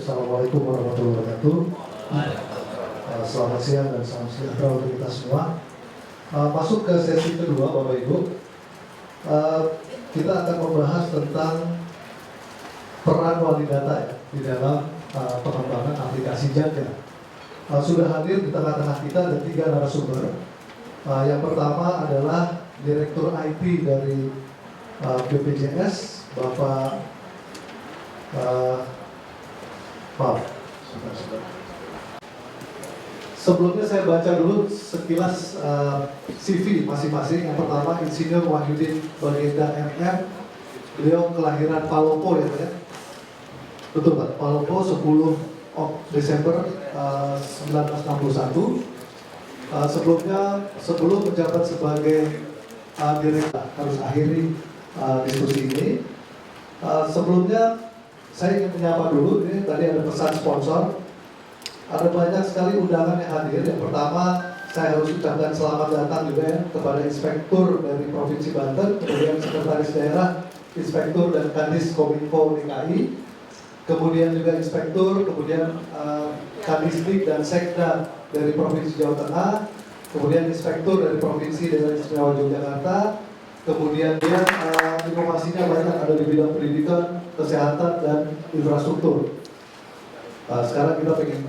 Assalamualaikum warahmatullahi wabarakatuh. Selamat siang dan salam sejahtera untuk kita semua. Masuk ke sesi kedua, Bapak Ibu. Kita akan membahas tentang peran wali data ya, di dalam pengembangan aplikasi Jaga. Sudah hadir di tengah-tengah kita ada 3 narasumber. Yang pertama adalah Direktur IT dari BPJS, Bapak Sebelumnya saya baca dulu sekilas CV masing-masing. Yang pertama Insinyur Wahyudin Baginda MM. Beliau kelahiran Palopo ya Pak ya? Betul Pak, Palopo 10 Desember 1961. Sebelum menjabat sebagai direktur, harus akhiri diskusi ini. Sebelumnya saya ingin menyapa dulu, ini tadi ada pesan sponsor. Ada banyak sekali undangan yang hadir. Yang pertama, saya harus ucapkan selamat datang juga ya kepada Inspektur dari Provinsi Banten, kemudian Sekretaris Daerah, Inspektur dan Kadis Kominfo DKI, kemudian juga Inspektur, kemudian Kadisdik dan Sekda dari Provinsi Jawa Tengah, kemudian Inspektur dari Provinsi Daerah Istimewa Yogyakarta, kemudian informasinya banyak ada di bidang pendidikan, kesehatan, dan infrastruktur. Sekarang kita ingin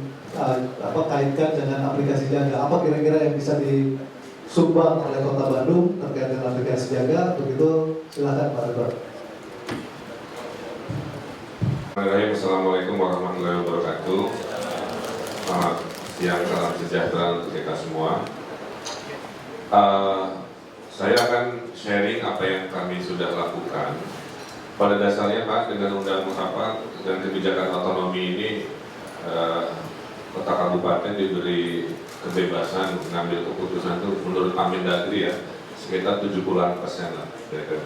kaitkan dengan aplikasi Jaga. Apa kira-kira yang bisa disumbang oleh Kota Bandung terkait dengan aplikasi Jaga? Begitu, silakan Pak Rektor. Assalamualaikum warahmatullahi wabarakatuh. Selamat siang, salam sejahtera untuk kita semua. Saya akan sharing apa yang kami sudah lakukan. Pada dasarnya Pak, dengan undang-undang dan kebijakan otonomi ini, Kota Kabupaten diberi kebebasan mengambil keputusan itu menurut Mendagri ya sekitar 70% lah dari.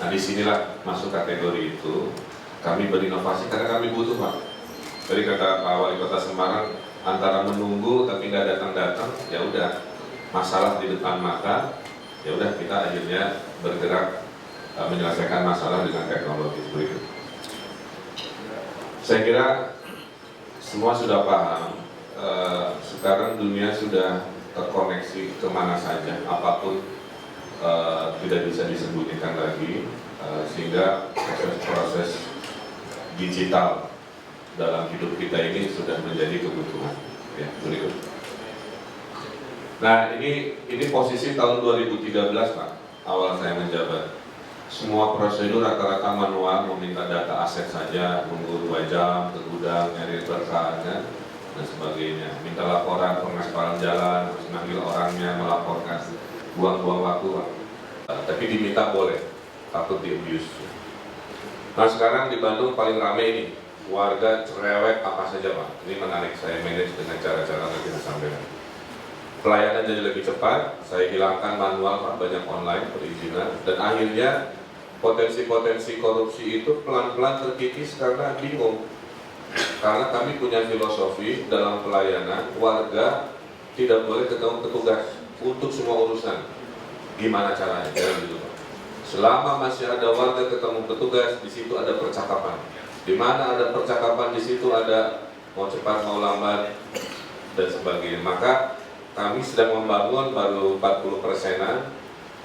Nah disinilah masuk kategori itu kami berinovasi karena kami butuh Pak. Dari kata Pak Wali Kota Semarang, antara menunggu tapi nggak datang-datang, ya udah masalah di depan mata, ya udah kita akhirnya bergerak menyelesaikan masalah dengan teknologi berikut. Saya kira semua sudah paham, sekarang dunia sudah terkoneksi kemana saja, apapun tidak bisa disembunyikan lagi, sehingga proses digital dalam hidup kita ini sudah menjadi kebutuhan. Ya, berikut. Nah ini posisi tahun 2013 Pak, awal saya menjabat. Semua prosedur rata-rata manual, meminta data aset saja, nunggu 2 jam ke gudang, nyari berkahnya, dan sebagainya. Minta laporan pengaspalan jalan, harus manggil orangnya, melaporkan, buang-buang waktu. Tapi diminta boleh, takut di-abuse. Nah sekarang di Bandung paling rame ini, warga cerewet apa saja Pak. Ini menarik, saya manage dengan cara-cara yang kita sampaikan. Pelayanan jadi lebih cepat, saya hilangkan manual Pak, banyak online perizinan, dan akhirnya potensi-potensi korupsi itu pelan-pelan terkikis karena bingung. Karena kami punya filosofi dalam pelayanan, warga tidak boleh ketemu petugas untuk semua urusan. Gimana caranya? Jangan gitu Pak. Selama masih ada warga ketemu petugas, di situ ada percakapan. Di mana ada percakapan, di situ ada mau cepat mau lambat dan sebagainya. Maka kami sedang membangun baru 40%-an.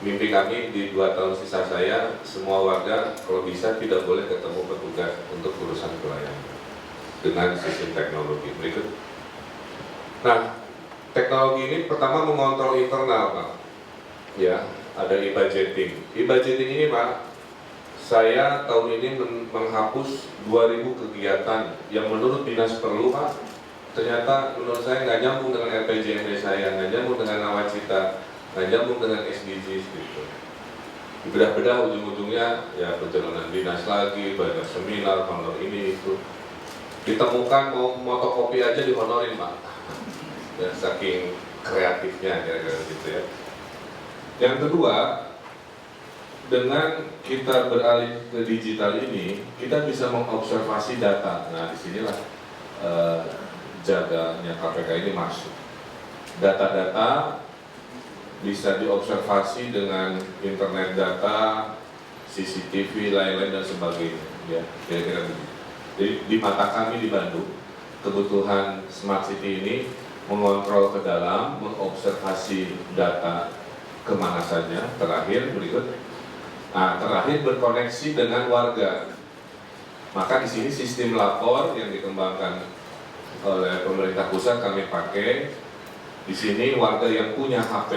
Mimpi kami di 2 tahun sisa saya, semua warga kalau bisa tidak boleh ketemu petugas untuk urusan pelayanan dengan sistem teknologi berikut. Nah, teknologi ini pertama mengontrol internal Pak. Ya, ada e-budgeting. E-budgeting ini Pak, saya tahun ini menghapus 2000 kegiatan yang menurut dinas perlu Pak. Ternyata menurut saya nggak nyambung dengan RPJMD saya, nggak nyambung dengan nawacita, nggak nyambung dengan SDGs gitu. Dibedah-bedah ujung-ujungnya ya perjalanan dinas lagi, banyak seminar, honor ini itu. Ditemukan mau motokopi aja dihonorin Pak. Dan saking kreatifnya kira-kira gitu ya. Yang kedua, dengan kita beralih ke digital ini, kita bisa mengobservasi data. Nah disinilah Jaganya KPK ini masuk. Data-data bisa diobservasi dengan internet data, CCTV, lain-lain dan sebagainya. Ya, kira-kira begitu. Di mata kami di Bandung, kebutuhan Smart City ini mengontrol ke dalam, mengobservasi data kemana saja, terakhir berikut. Nah, terakhir berkoneksi dengan warga. Maka di sini sistem lapor yang dikembangkan oleh pemerintah pusat kami pakai. Di sini warga yang punya HP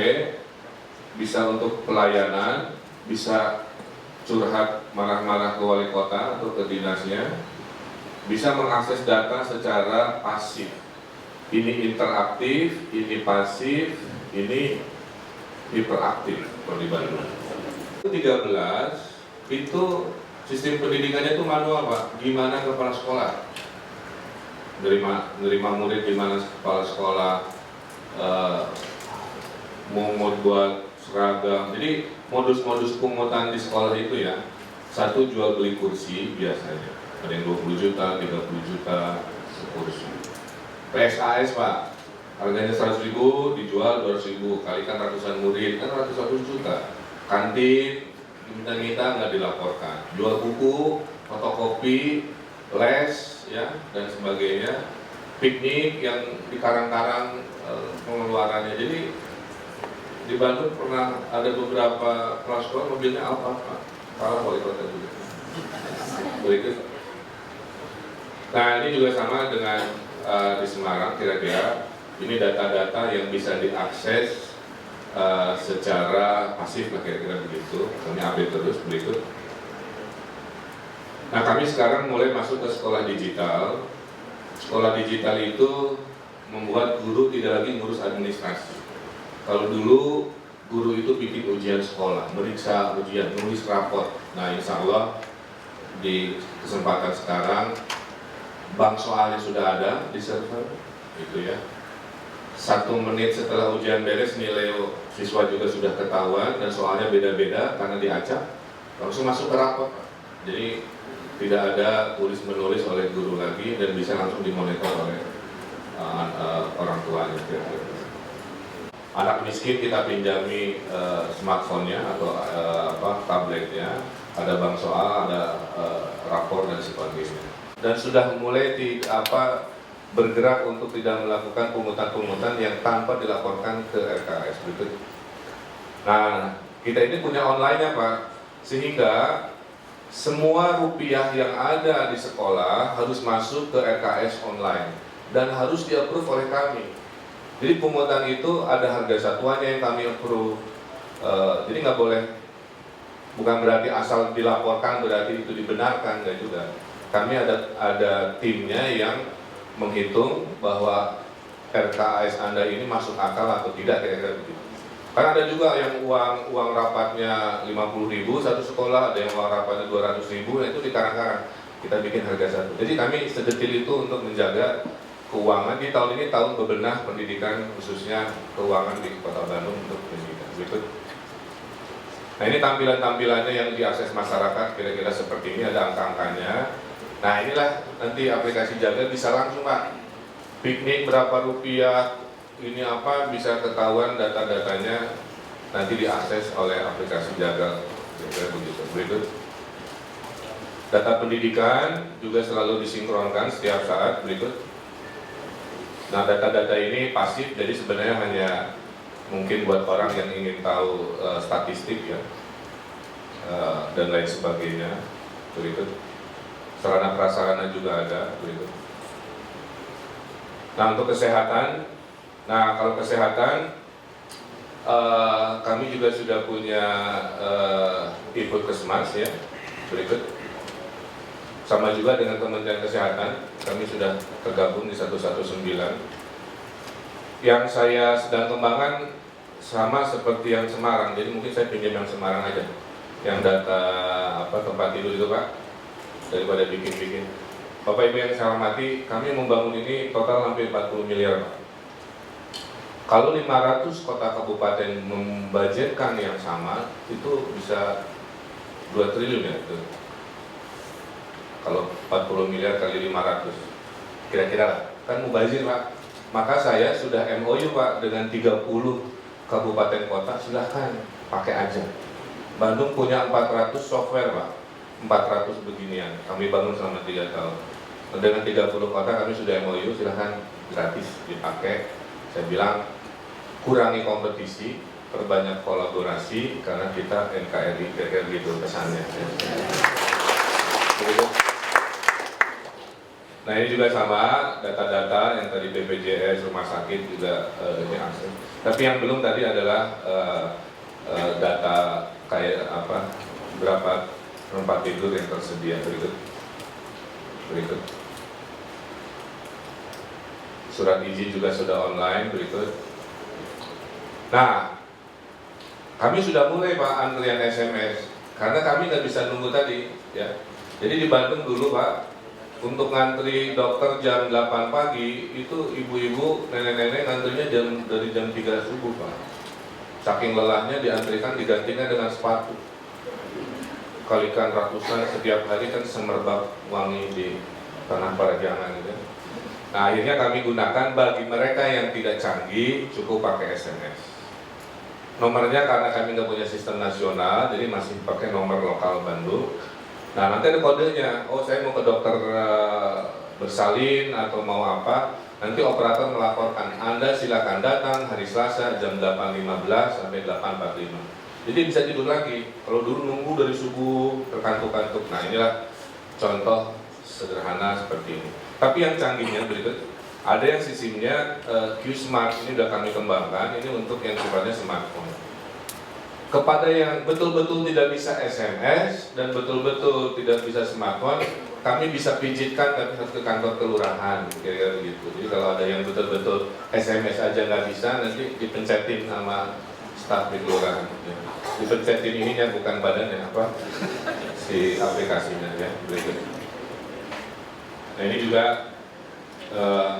bisa untuk pelayanan, bisa curhat marah-marah ke wali kota atau ke dinasnya, bisa mengakses data secara pasif. Ini interaktif, ini pasif, ini hiperaktif kalau di Bandung. 13 itu sistem pendidikannya itu manual Pak. Gimana kepala sekolah nerima murid, gimana kepala sekolah mau buat seragam. Jadi modus-modus pungutan di sekolah itu ya, satu jual beli kursi biasanya, ada yang 20 juta, 30 juta kursi. PSAS Pak, harganya 100.000 dijual 200.000, kalikan ratusan murid kan ratus juta. Kantin minta-minta nggak dilaporkan, jual buku, fotokopi, les ya dan sebagainya, piknik yang di karang-karang pengeluarannya. Jadi di Bandung pernah ada beberapa kepala sekolah mobilnya Alfa, kalah wali kota juga. Berikut. Nah ini juga sama dengan di Semarang, kira-kira ini data-data yang bisa diakses secara pasif lah, kira-kira begitu. Kami update terus. Berikut. Nah kami sekarang mulai masuk ke sekolah digital. Sekolah digital itu membuat guru tidak lagi ngurus administrasi. Kalau dulu guru itu bikin ujian sekolah, meriksa ujian, nulis raport. Nah insya Allah di kesempatan sekarang bank soalnya sudah ada di server, gitu ya. 1 menit setelah ujian beres nilai siswa juga sudah ketahuan dan soalnya beda-beda karena diacak, langsung masuk ke raport. Jadi tidak ada tulis menulis oleh guru lagi dan bisa langsung dimonitor oleh orang tuanya. Anak miskin kita pinjami smartphone-nya atau tabletnya, ada bank soal, ada rapor dan sebagainya. Dan sudah mulai bergerak untuk tidak melakukan pungutan-pungutan yang tanpa dilaporkan ke RKS. Berikut. Nah, kita ini punya online-nya Pak, sehingga semua rupiah yang ada di sekolah harus masuk ke RKS online dan harus di-approve oleh kami. Jadi pungutan itu ada harga satuannya yang kami approve. Jadi nggak boleh, bukan berarti asal dilaporkan berarti itu dibenarkan, nggak juga. Kami ada timnya yang menghitung bahwa RKS Anda ini masuk akal atau tidak, kira-kira begitu. Karena ada juga yang uang rapatnya 50.000 satu sekolah, ada yang uang rapatnya 200.000, itu di karang-karang kita bikin harga satu. Jadi kami sedetil itu untuk menjaga keuangan. Di tahun ini tahun bebenah pendidikan, khususnya keuangan di Kota Bandung untuk pendidikan. Berikut. Nah ini tampilan-tampilannya yang diakses masyarakat, kira-kira seperti ini, ada angka-angkanya. Nah inilah nanti aplikasi Jaga bisa langsung Pak, piknik berapa rupiah, ini apa, bisa ketahuan data-datanya, nanti diakses oleh aplikasi Jaga, kira-kira begitu. Berikut. Data pendidikan juga selalu disinkronkan setiap saat. Berikut. Nah data-data ini pasif, jadi sebenarnya hanya mungkin buat orang yang ingin tahu statistik ya, dan lain sebagainya. Berikut. Sarana prasarana juga ada. Berikut. Nah untuk kesehatan, nah kalau kesehatan kami juga sudah punya Puskesmas ya. Berikut. Sama juga dengan Kementerian Kesehatan, kami sudah tergabung di 119. Yang saya sedang kembangkan sama seperti yang Semarang, jadi mungkin saya pinjam yang Semarang aja, yang data tempat tidur itu Pak, daripada bikin-bikin. Bapak Ibu yang saya hormati, kami membangun ini total hampir 40 miliar Pak. Kalau 500 kota kabupaten membudgetkan yang sama, itu bisa 2 triliun ya itu. Kalau 40 miliar kali 500, kira-kira lah, kan mubazir Pak. Maka saya sudah MOU Pak dengan 30 kabupaten kota, silahkan pakai aja. Bandung punya 400 software Pak, 400 beginian, kami bangun selama 3 tahun. Dengan 30 kota kami sudah MOU, silahkan gratis dipakai. Saya bilang kurangi kompetisi, perbanyak kolaborasi, karena kita NKRI, kira-kira gitu pesannya. Nah ini juga sama, data-data yang tadi BPJS, rumah sakit juga ini akses. Tapi yang belum tadi adalah data kayak apa, berapa tempat tidur yang tersedia. Berikut. Surat izin juga sudah online, berikut. Nah, kami sudah mulai Pak antrian SMS, karena kami nggak bisa nunggu tadi, ya. Jadi di Bandung dulu Pak, untuk ngantri dokter jam 8 pagi, itu ibu-ibu, nenek-nenek ngantrinya dari jam 3 subuh Pak. Saking lelahnya diantrikan, digantikan dengan sepatu. Kalikan ratusan setiap hari kan semerbak wangi di tanah Parajangan gitu. Nah akhirnya kami gunakan bagi mereka yang tidak canggih, cukup pakai SMS. Nomornya karena kami nggak punya sistem nasional, jadi masih pakai nomor lokal Bandung. Nah nanti ada kodenya, oh saya mau ke dokter bersalin atau mau apa, nanti operator melaporkan, Anda silakan datang hari Selasa jam 8.15 sampai 8.45. Jadi bisa tidur lagi. Kalau dulu nunggu dari subuh terkantuk-kantuk. Nah inilah contoh sederhana seperti ini. Tapi yang canggihnya berikut, ada yang sistemnya Q-Smart, ini sudah kami kembangkan, ini untuk yang sifatnya smartphone. Kepada yang betul-betul tidak bisa SMS dan betul-betul tidak bisa smartphone, kami bisa pijitkan tapi harus ke kantor kelurahan, kira-kira begitu. Jadi kalau ada yang betul-betul SMS aja nggak bisa, nanti dipencetin sama staf di kelurahan. Dipencetin ininya bukan badannya apa, si aplikasinya ya. Berikut. Nah ini juga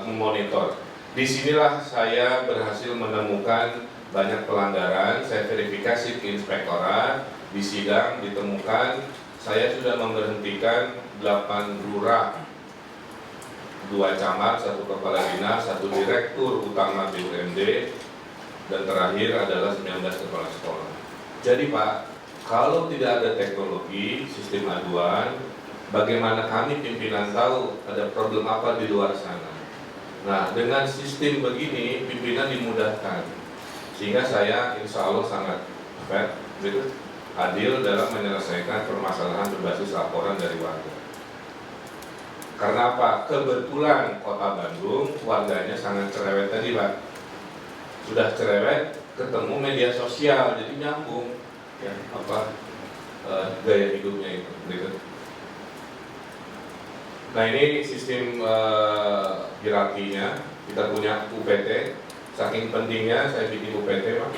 memonitor. Disinilah saya berhasil menemukan banyak pelanggaran. Saya verifikasi ke inspektorat, di sidang ditemukan saya sudah memberhentikan 8 lurah, 2 camat, 1 kepala dinas, 1 direktur utama BUMD, dan terakhir adalah 19 kepala sekolah. Jadi Pak, kalau tidak ada teknologi, sistem aduan, bagaimana kami pimpinan tahu ada problem apa di luar sana? Nah, dengan sistem begini, pimpinan dimudahkan. Sehingga saya insya Allah sangat adil dalam menyelesaikan permasalahan berbasis laporan dari warga. Karena apa? Kebetulan Kota Bandung, warganya sangat cerewet tadi Pak. Sudah cerewet, ketemu media sosial, jadi nyambung ya, gaya hidupnya itu. Berikut. Nah ini sistem hierarkinya, kita punya UPT, saking pentingnya saya bikin UPT Pak.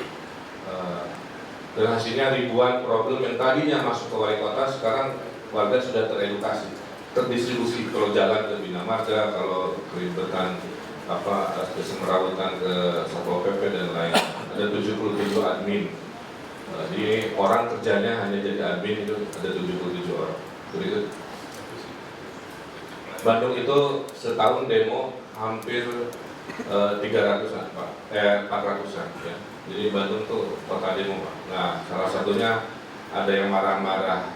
Dan hasilnya ribuan problem yang tadinya masuk ke wali kota, sekarang warga sudah teredukasi, terdistribusi. Kalau jalan ke Bina Marga, kalau keribetan kesemerawutan ke Satpol PP dan lain. Ada 77 admin. Jadi orang kerjanya hanya jadi admin itu ada 77 orang. Berikut. Bandung itu setahun demo hampir 300-an Pak, 400-an ya. Jadi Bandung tuh kota demo Pak. Nah salah satunya ada yang marah-marah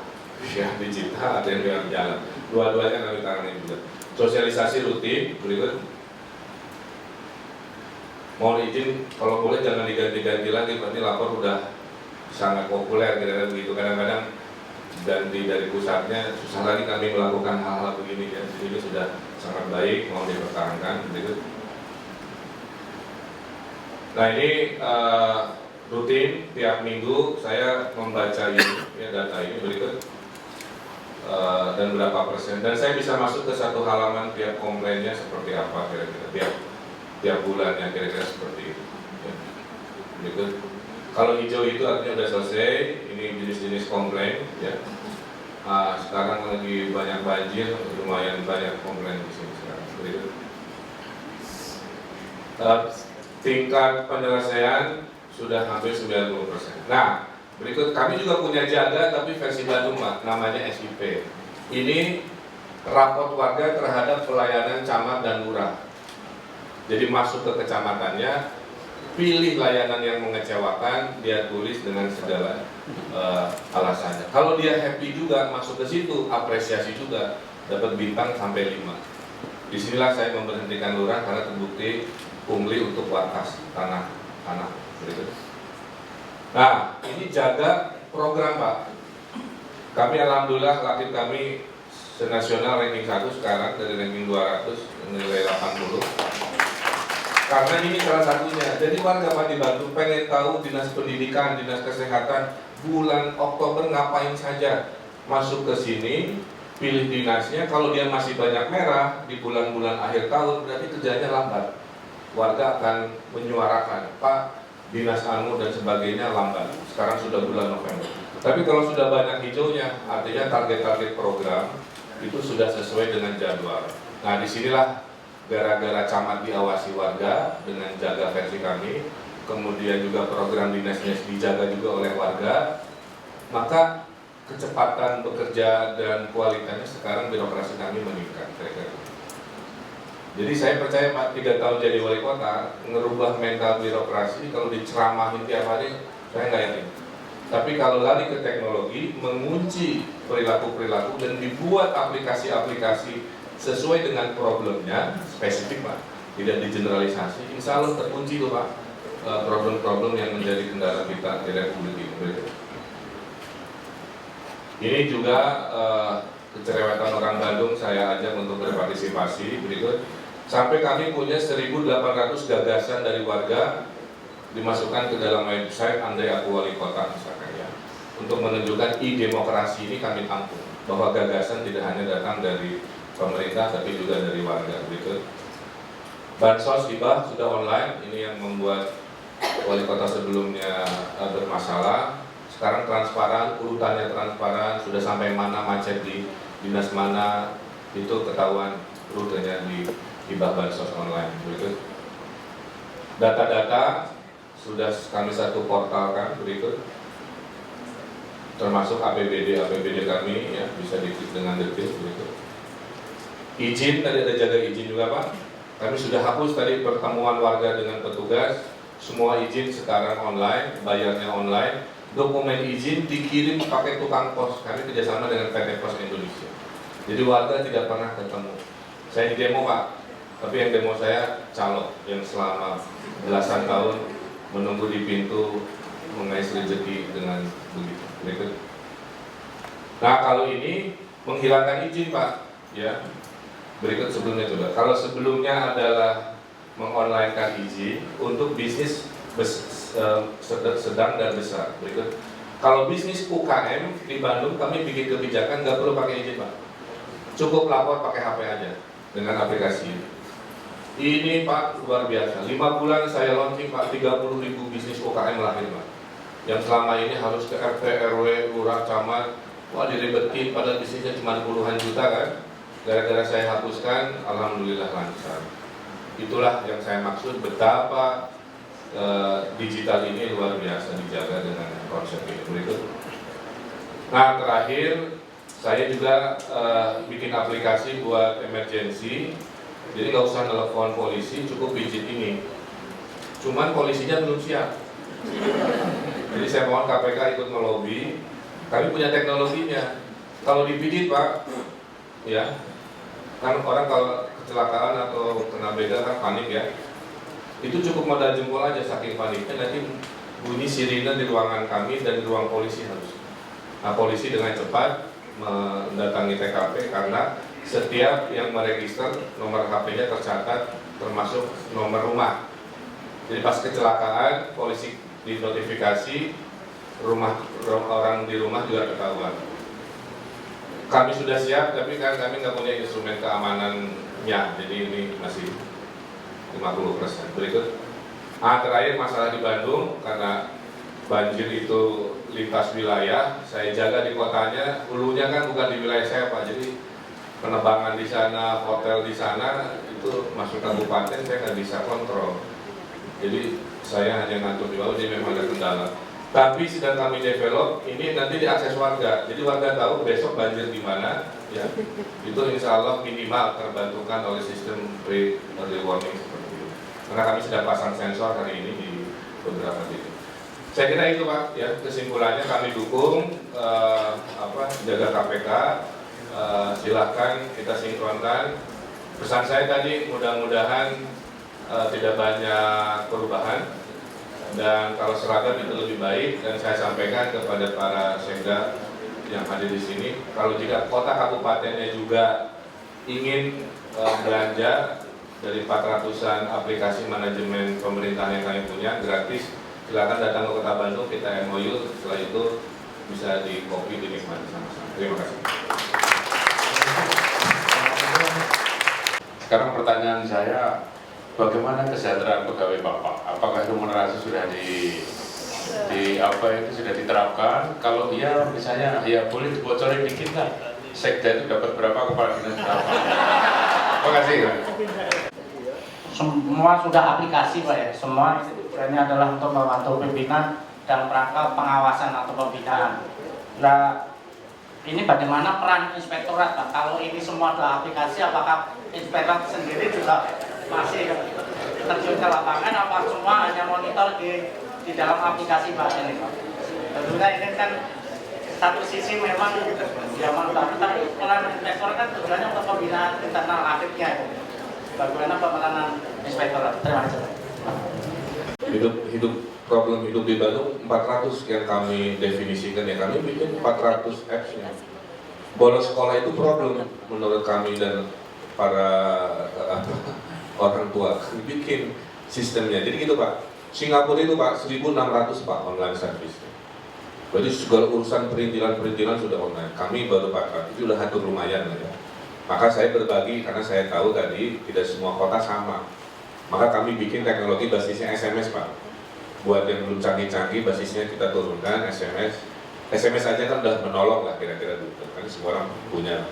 ya digital, ada yang jalan. Dua-duanya kami tangani juga. Sosialisasi rutin, berikut. Mohon izin, kalau boleh jangan diganti-ganti lagi, berarti lapor udah sangat populer kira-kira begitu. Kadang-kadang ganti dari pusatnya susah lagi kami melakukan hal-hal begini ya. Jadi ini sudah sangat baik, mau dipertahankan. Berikut. Nah ini rutin tiap minggu saya membaca ini ya, data ini berikut. Dan berapa persen. Dan saya bisa masuk ke satu halaman tiap komplainnya seperti apa kira-kira tiap bulannya kira-kira seperti itu. Ya. Berikut. Kalau hijau itu artinya sudah selesai. Ini jenis-jenis komplain. Ya. Sekarang lagi banyak banjir, lumayan banyak komplain di sini sekarang. Berikut. Tingkat penyelesaian sudah hampir 90%. Nah, berikut kami juga punya jaga tapi versi Bandung Pak, namanya SIP. Ini raport warga terhadap pelayanan camat dan lurah. Jadi masuk ke kecamatannya, pilih layanan yang mengecewakan, dia tulis dengan segala alasannya. Kalau dia happy juga masuk ke situ, apresiasi juga, dapat bintang sampai 5. Disinilah saya memberhentikan lurah karena terbukti pungli untuk wartas tanah berikut. Nah, ini jaga program Pak. Kami alhamdulillah lakip kami senasional ranking 1 sekarang dari ranking 200 nilai 80. Karena ini salah satunya. Jadi warga Pak dibantu pengen tahu dinas pendidikan, dinas kesehatan bulan Oktober ngapain saja. Masuk ke sini, pilih dinasnya. Kalau dia masih banyak merah di bulan-bulan akhir tahun berarti kerjanya lambat. Warga akan menyuarakan, Pak, dinas anu dan sebagainya lambat. Sekarang sudah bulan November. Tapi kalau sudah banyak hijaunya, artinya target-target program itu sudah sesuai dengan jadwal. Nah, disinilah gara-gara camat diawasi warga dengan jaga versi kami, kemudian juga program dinasnya dijaga juga oleh warga, maka kecepatan bekerja dan kualitasnya sekarang birokrasi kami meningkat. Jadi saya percaya Pak 3 tahun jadi wali kota, ngerubah mental birokrasi kalau diceramahin tiap hari, saya nggak yakin. Tapi kalau lari ke teknologi, mengunci perilaku-perilaku dan dibuat aplikasi-aplikasi sesuai dengan problemnya, spesifik Pak, tidak digeneralisasi, insya Allah terkunci tuh Pak problem-problem yang menjadi kendala kita di Republik ini. Ini juga kecerewetan orang Bandung saya ajak untuk berpartisipasi berikut. Sampai kami punya 1.800 gagasan dari warga dimasukkan ke dalam website Andai Aku Wali Kota misalkan ya, untuk menunjukkan e-demokrasi ini kami tampung bahwa gagasan tidak hanya datang dari pemerintah tapi juga dari warga. Berikut bansos hibah sudah online, ini yang membuat wali kota sebelumnya bermasalah. Sekarang transparan, urutannya transparan, sudah sampai mana macet di dinas mana itu ketahuan rutenya di hibah bansos online. Berikut data-data sudah kami satu portalkan berikut, termasuk APBD kami ya, bisa diklik dengan detil berikut. Izin tadi ada jaga izin juga Pak. Kami sudah hapus tadi pertemuan warga dengan petugas, semua izin sekarang online, bayarnya online. Dokumen izin dikirim pakai tukang pos. Kami kerjasama dengan PT Pos Indonesia. Jadi warga tidak pernah ketemu. Saya di demo Pak, tapi yang demo saya calok yang selama belasan tahun menunggu di pintu mengais rezeki dengan begitu. Berikut. Nah, kalau ini menghilangkan izin Pak, ya. Berikut sebelumnya coba. Kalau sebelumnya adalah mengonlinekan izin untuk bisnis sedang dan besar. Berikut. Kalau bisnis UKM di Bandung kami bikin kebijakan nggak perlu pakai izin Pak. Cukup lapor pakai HP aja dengan aplikasi. Ini Pak luar biasa. 5 bulan saya launching Pak, 30.000 bisnis UKM lahir Pak. Yang selama ini harus ke RT, RW, lurah, camat, wah diribetin padahal bisnisnya cuma puluhan juta kan. Gara-gara saya hapuskan, alhamdulillah lancar. Itulah yang saya maksud betapa digital ini luar biasa dijaga dengan konsep ini. Berikut. Nah terakhir, saya juga bikin aplikasi buat emergency. Jadi nggak usah telepon polisi, cukup pijit ini. Cuman polisinya belum siap. Jadi saya mohon KPK ikut melobi. Kami punya teknologinya. Kalau dipijit Pak, ya, kan orang kalau kecelakaan atau kena begal kan panik ya. Itu cukup modal jempol aja saking paniknya, nanti bunyi sirine di ruangan kami dan di ruang polisi harus. Nah polisi dengan cepat mendatangi TKP karena setiap yang meregister nomor HP-nya tercatat termasuk nomor rumah. Jadi pas kecelakaan polisi dinotifikasi, orang di rumah juga ketahuan. Kami sudah siap tapi kan kami nggak punya instrumen keamanannya, jadi ini masih 50%. Berikut. Terakhir masalah di Bandung karena banjir itu lintas wilayah, saya jaga di kotanya, hulunya kan bukan di wilayah saya Pak, jadi penerbangan di sana, hotel di sana itu masuk kabupaten saya nggak bisa kontrol. Jadi saya hanya ngatur di bawah, jadi memang ada kendala. Tapi sedang kami develop ini nanti diakses warga, jadi warga tahu besok banjir di mana, ya. Itu insya Allah minimal terbantukan oleh sistem early warning seperti itu. Karena kami sudah pasang sensor hari ini di beberapa titik. Saya kira itu Pak, ya kesimpulannya kami dukung jaga KPK. Silahkan kita sinkronkan Pesan saya tadi mudah-mudahan tidak banyak perubahan, dan kalau seragam itu lebih baik. Dan saya sampaikan kepada para sekda yang hadir di sini, kalau jika kota kabupatennya juga ingin belanja dari 400-an aplikasi manajemen pemerintahan yang kami punya gratis, silakan datang ke Kota Bandung, kita MOU, setelah itu bisa di copy, dinikmati sama-sama. Terima kasih. Sekarang pertanyaan saya, bagaimana kesejahteraan pegawai Bapak? Apakah remunerasi sudah sudah diterapkan? Kalau iya, misalnya ya boleh dibocorin dikit lah. Sekda itu dapat berapa, kepala dinas berapa? Terima kasih. Semua sudah aplikasi Pak ya, semua ini adalah untuk membantu pimpinan dalam rangka pengawasan atau pembinaan. Nah, ini bagaimana peran inspektorat Pak? Kalau ini semua sudah aplikasi, apakah inspektorat sendiri juga masih terjun ke lapangan, apa semua hanya monitor di dalam aplikasi Pak ini Pak? Tentunya ini kan satu sisi memang zaman baru, tapi peran inspektorat kan tujuannya untuk pembinaan internal aktifnya. Bagaimana pemeranan inspektorat? Terima kasih. Problem hidup di Bandung 400 yang kami definisikan, ya kami bikin 400 apps-nya. Bolos sekolah itu problem menurut kami dan para orang tua. Kami bikin sistemnya. Jadi gitu Pak. Singapura itu Pak 1.600 Pak online service. Berarti segala urusan perintilan sudah online. Kami baru 400. Itu udah hatur lumayan lah ya. Maka saya berbagi karena saya tahu tadi tidak semua kota sama. Maka kami bikin teknologi basisnya SMS Pak. Buat yang belum canggih-canggih, basisnya kita turunkan SMS. SMS aja kan udah menolong lah kira-kira gitu. Kan semua orang punya.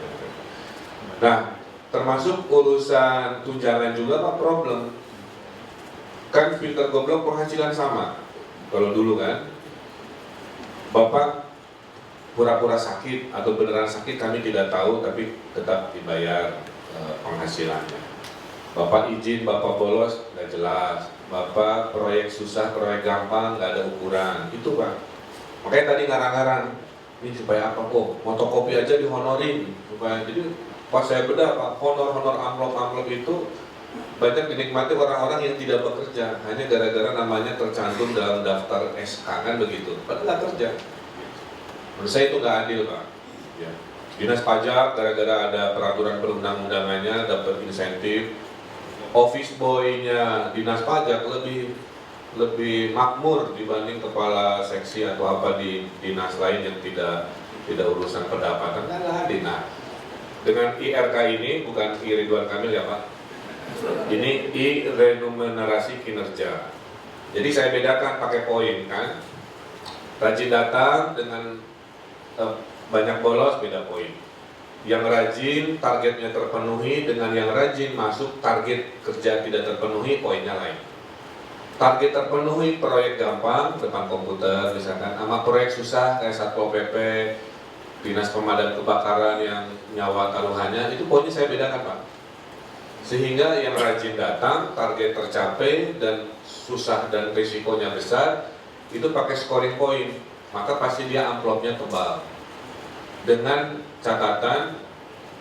Nah, termasuk urusan tunjangan juga Pak problem. Kan filter goblok penghasilan sama. Kalau dulu kan, Bapak pura-pura sakit atau beneran sakit kami tidak tahu, tapi tetap dibayar penghasilannya. Bapak izin, Bapak bolos, nggak jelas. Bapak proyek susah, proyek gampang, nggak ada ukuran. Itu Pak. Makanya tadi ngarang-ngarang, ini supaya apa kok? Fotokopi aja dihonorin. Supaya, jadi pas saya bedah Pak, honor-honor amplop-amplop itu banyak dinikmati orang-orang yang tidak bekerja. Hanya gara-gara namanya tercantum dalam daftar SK kan begitu. Padahal nggak kerja. Menurut saya itu nggak adil Pak. Ya. Dinas pajak gara-gara ada peraturan perundang-undangannya dapat insentif. Office boy-nya dinas pajak lebih makmur dibanding kepala seksi atau apa di dinas lain yang tidak urusan pendapatan. Nggak adil. Nah, dengan IRK ini bukan I Ridwan Kamil ya Pak. Ini I remunerasi kinerja. Jadi saya bedakan pakai poin kan. Rajin datang dengan banyak bolos beda poin. Yang rajin targetnya terpenuhi dengan yang rajin masuk target kerja tidak terpenuhi, poinnya lain. Target terpenuhi proyek gampang depan komputer misalkan, sama proyek susah kayak Satpol PP, Dinas Pemadam Kebakaran yang nyawa taruhannya, itu poinnya saya bedakan Pak. Sehingga yang rajin datang target tercapai dan susah dan risikonya besar itu pakai scoring point, maka pasti dia amplopnya tebal. Dengan catatan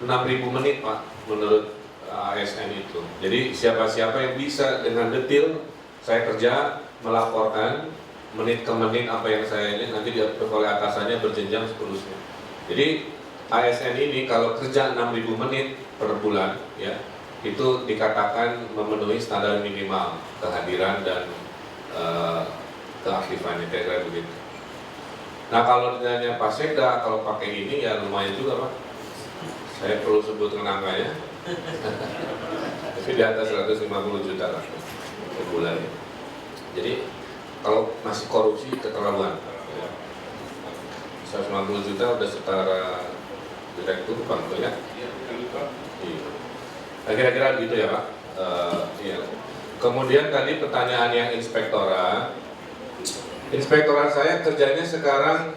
6.000 menit Pak menurut ASN itu. Jadi siapa-siapa yang bisa dengan detail saya kerja melaporkan menit ke menit apa yang saya ini nanti diatur oleh atasannya berjenjang seterusnya. Jadi ASN ini kalau kerja 6.000 menit per bulan ya itu dikatakan memenuhi standar minimal kehadiran dan keaktifan integral begitu. Nah kalau ditanya Pak Sekda, kalau pakai ini ya lumayan juga Pak. Saya perlu sebutkan angkanya. Tapi di atas 150 juta lah per bulan. Jadi kalau masih korupsi keterlaluan. 150 juta udah setara direktur Pak ya. Iya. Nah, kira-kira gitu ya Pak. Iya. Kemudian tadi pertanyaan yang inspektorat. Inspektorat saya kerjanya sekarang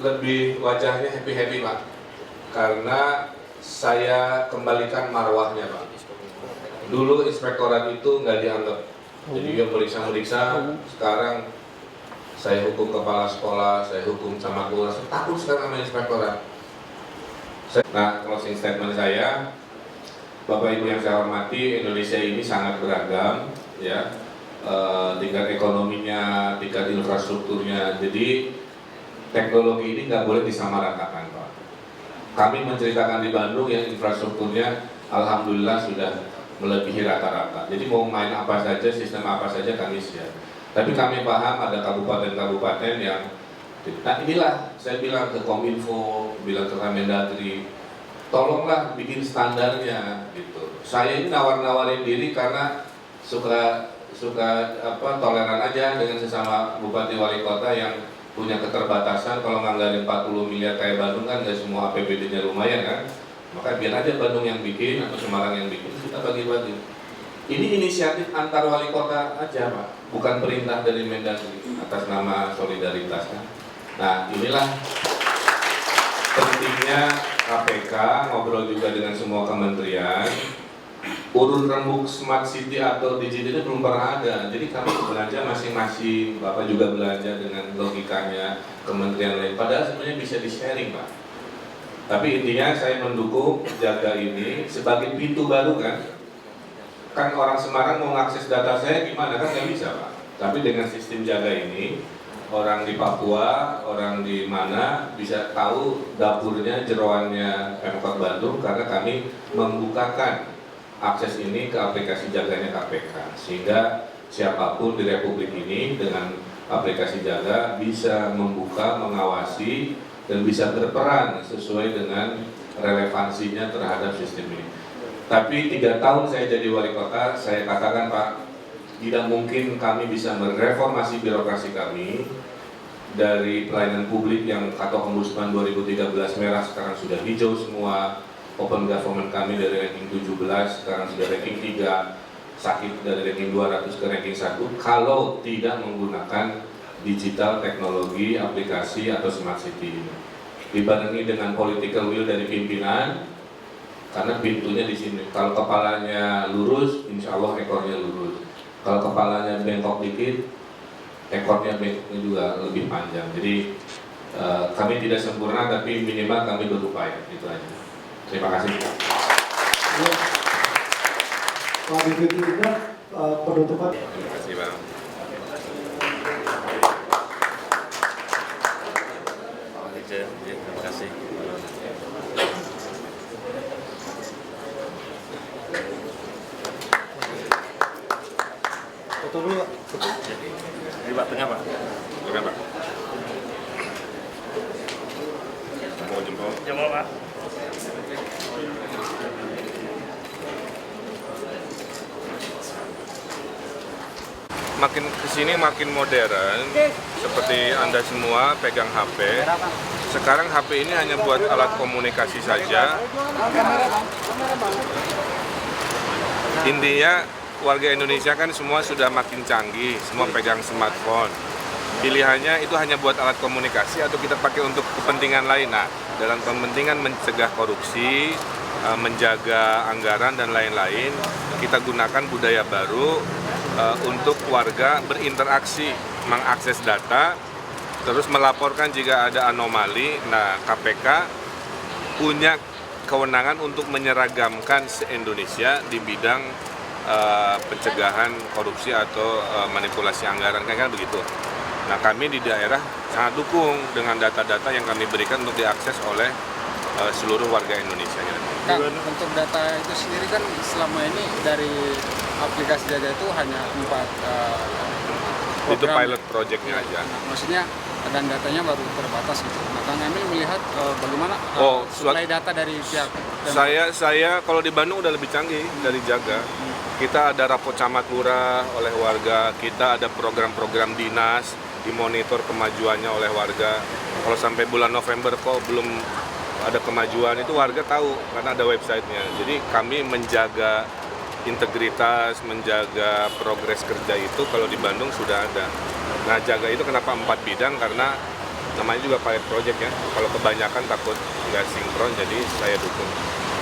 lebih wajahnya happy-happy Pak. Karena saya kembalikan marwahnya Pak. Dulu inspektorat itu nggak dianggap. Jadi dia meriksa-meriksa, sekarang saya hukum kepala sekolah, saya hukum sama keluarga, saya takut sekarang sama inspektorat. Nah, closing statement saya, Bapak Ibu yang saya hormati, Indonesia ini sangat beragam, ya, tingkat ekonominya, tingkat infrastrukturnya. Jadi teknologi ini nggak boleh disamaratakan, Pak. Kami menceritakan di Bandung yang infrastrukturnya, alhamdulillah sudah melebihi rata-rata. Jadi mau main apa saja, sistem apa saja kami siap. Tapi kami paham ada kabupaten-kabupaten yang, nah inilah saya bilang ke Kominfo, bilang ke Kemendagri, tolonglah bikin standarnya gitu. Saya ini nawar-nawarin diri karena suka toleran aja dengan sesama bupati wali kota yang punya keterbatasan. Kalau nganggarin 40 miliar kayak Bandung kan nggak semua APBD-nya lumayan kan. Maka biar aja Bandung yang bikin atau Semarang yang bikin, kita bagi-bagi. Ini inisiatif antar wali kota aja, Pak, bukan perintah dari Mendagri atas nama solidaritas kan. Nah, inilah pentingnya KPK ngobrol juga dengan semua kementerian. Urun rembuk smart city atau digital itu belum pernah ada. Jadi kami belanja masing-masing, Bapak juga belanja dengan logikanya, kementerian lain. Padahal sebenarnya bisa di-sharing, Pak. Tapi intinya saya mendukung Jaga ini sebagai pintu baru kan. Kan orang Semarang mau mengakses data saya gimana, kan nggak bisa, Pak. Tapi dengan sistem Jaga ini, orang di Papua, orang di mana bisa tahu dapurnya, jeroannya Pemkot Bandung karena kami membukakan akses ini ke aplikasi Jaganya KPK, sehingga siapapun di Republik ini dengan aplikasi Jaga bisa membuka, mengawasi, dan bisa berperan sesuai dengan relevansinya terhadap sistem ini. Tapi 3 tahun saya jadi wali kota, saya katakan Pak, tidak mungkin kami bisa mereformasi birokrasi kami dari pelayanan publik yang kata Ombudsman 2013 merah sekarang sudah hijau semua. Open government kami dari ranking 17 sekarang sudah ranking 3, sakit dari ranking 200 ke ranking 1 kalau tidak menggunakan digital teknologi, aplikasi atau smart city. Dibarengi dengan political will dari pimpinan, karena pintunya di sini. Kalau kepalanya lurus, insya Allah ekornya lurus. Kalau kepalanya bengkok dikit, ekornya bengkoknya juga lebih panjang. Jadi kami tidak sempurna, tapi minimal kami berupaya. Itu aja. Terima kasih. Pak Bivitri juga penutupan. Terima kasih, Bang. Terima kasih. Foto dulu, Pak. Di Pak, tengah, Pak. Silakan, Pak. Jempol. Jempol, Pak. Makin kesini makin modern, seperti Anda semua pegang HP. Sekarang HP ini hanya buat alat komunikasi saja. Intinya warga Indonesia kan semua sudah makin canggih, semua pegang smartphone. Pilihannya itu hanya buat alat komunikasi atau kita pakai untuk kepentingan lain. Nah, dalam kepentingan mencegah korupsi, menjaga anggaran dan lain-lain, kita gunakan budaya baru untuk warga berinteraksi, mengakses data, terus melaporkan jika ada anomali. Nah, KPK punya kewenangan untuk menyeragamkan se-Indonesia di bidang pencegahan korupsi atau manipulasi anggaran, kan begitu. Nah, kami di daerah sangat dukung dengan data-data yang kami berikan untuk diakses oleh seluruh warga Indonesia. Kang, untuk data itu sendiri kan selama ini dari aplikasi Jaga itu hanya 4 program. Itu pilot projectnya aja. Nah, maksudnya dan datanya baru terbatas gitu. Nah, Kang Emil melihat bagaimana suplai data dari pihak. Saya kalau di Bandung udah lebih canggih dari Jaga. Kita ada rapot camat lurah oleh warga, kita ada program-program dinas, dimonitor kemajuannya oleh warga. Kalau sampai bulan November kok belum ada kemajuan, itu warga tahu karena ada websitenya. Jadi kami menjaga integritas, menjaga progres kerja itu kalau di Bandung sudah ada. Nah, Jaga itu kenapa 4 bidang, karena namanya juga pilot project ya. Kalau kebanyakan takut nggak sinkron, jadi saya dukung.